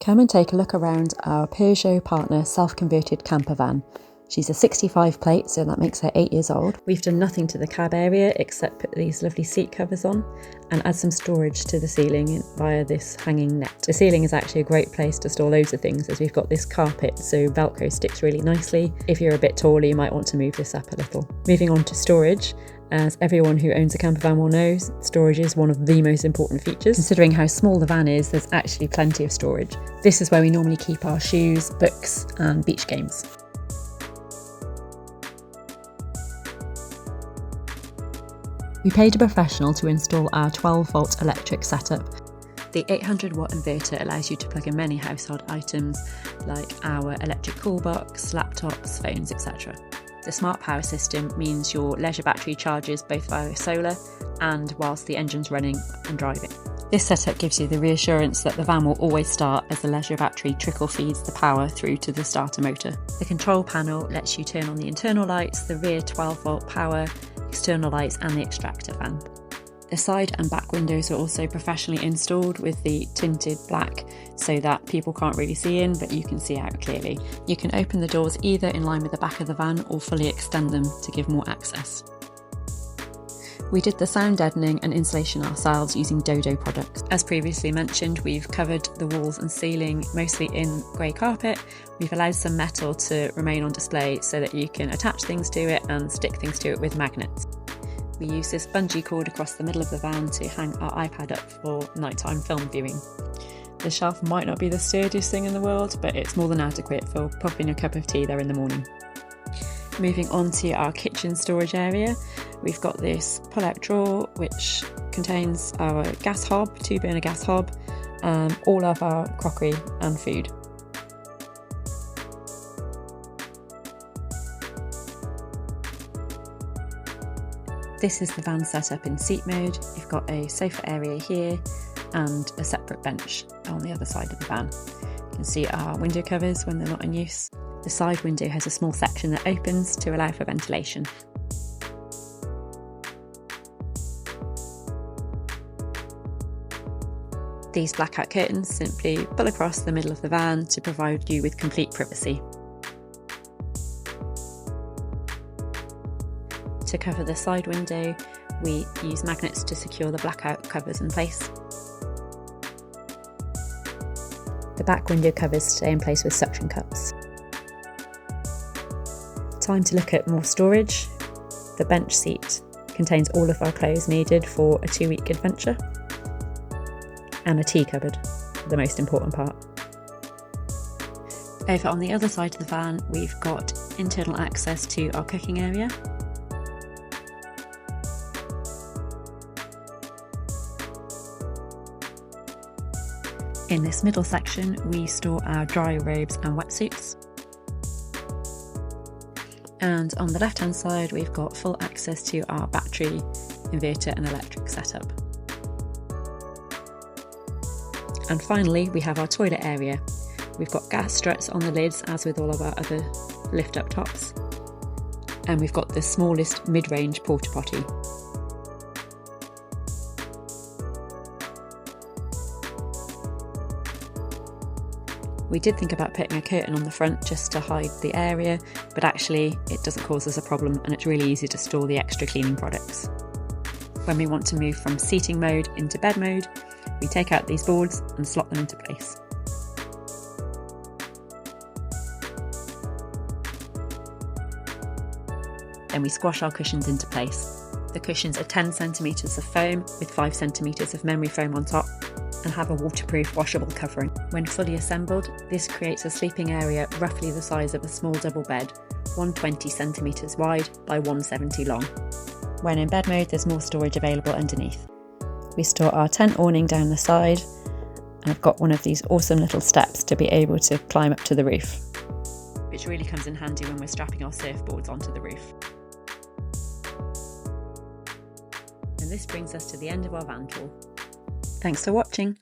Come and take a look around our Peugeot Partner self-converted campervan. She's a 65 plate, so that makes her 8 years old. We've done nothing to the cab area except put these lovely seat covers on and add some storage to the ceiling via this hanging net. The ceiling is actually a great place to store loads of things as we've got this carpet, so Velcro sticks really nicely. If you're a bit taller, you might want to move this up a little. Moving on to storage. As everyone who owns a campervan will know, storage is one of the most important features. Considering how small the van is, there's actually plenty of storage. This is where we normally keep our shoes, books and beach games. We paid a professional to install our 12-volt electric setup. The 800-watt inverter allows you to plug in many household items like our electric cool box, laptops, phones, etc. The smart power system means your leisure battery charges both via solar and whilst the engine's running and driving. This setup gives you the reassurance that the van will always start as the leisure battery trickle feeds the power through to the starter motor. The control panel lets you turn on the internal lights, the rear 12-volt power, external lights and the extractor fan. The side and back windows are also professionally installed with the tinted black so that people can't really see in, but you can see out clearly. You can open the doors either in line with the back of the van or fully extend them to give more access. We did the sound deadening and insulation ourselves using Dodo products. As previously mentioned, we've covered the walls and ceiling mostly in grey carpet. We've allowed some metal to remain on display so that you can attach things to it and stick things to it with magnets. We use this bungee cord across the middle of the van to hang our iPad up for nighttime film viewing. The shelf might not be the sturdiest thing in the world, but it's more than adequate for popping a cup of tea there in the morning. Moving on to our kitchen storage area, we've got this pull-out drawer which contains our gas hob, 2-burner gas hob, all of our crockery and food. This is the van setup in seat mode. You've got a sofa area here and a separate bench on the other side of the van. You can see our window covers when they're not in use. The side window has a small section that opens to allow for ventilation. These blackout curtains simply pull across the middle of the van to provide you with complete privacy. To cover the side window, we use magnets to secure the blackout covers in place. The back window covers stay in place with suction cups. Time to look at more storage. The bench seat contains all of our clothes needed for a 2-week adventure. And a tea cupboard, the most important part. Over on the other side of the van, we've got internal access to our cooking area. In this middle section, we store our dry robes and wetsuits. And on the left-hand side, we've got full access to our battery, inverter and electric setup. And finally, we have our toilet area. We've got gas struts on the lids, as with all of our other lift-up tops. And we've got the smallest mid-range porta potty. We did think about putting a curtain on the front just to hide the area, but actually it doesn't cause us a problem and it's really easy to store the extra cleaning products. When we want to move from seating mode into bed mode, we take out these boards and slot them into place. Then we squash our cushions into place. The cushions are 10 centimetres of foam with 5 centimetres of memory foam on top and have a waterproof washable covering. When fully assembled, this creates a sleeping area roughly the size of a small double bed, 120 centimetres wide by 170 long. When in bed mode, there's more storage available underneath. We store our tent awning down the side, and I've got one of these awesome little steps to be able to climb up to the roof, which really comes in handy when we're strapping our surfboards onto the roof. And this brings us to the end of our van tour. Thanks for watching.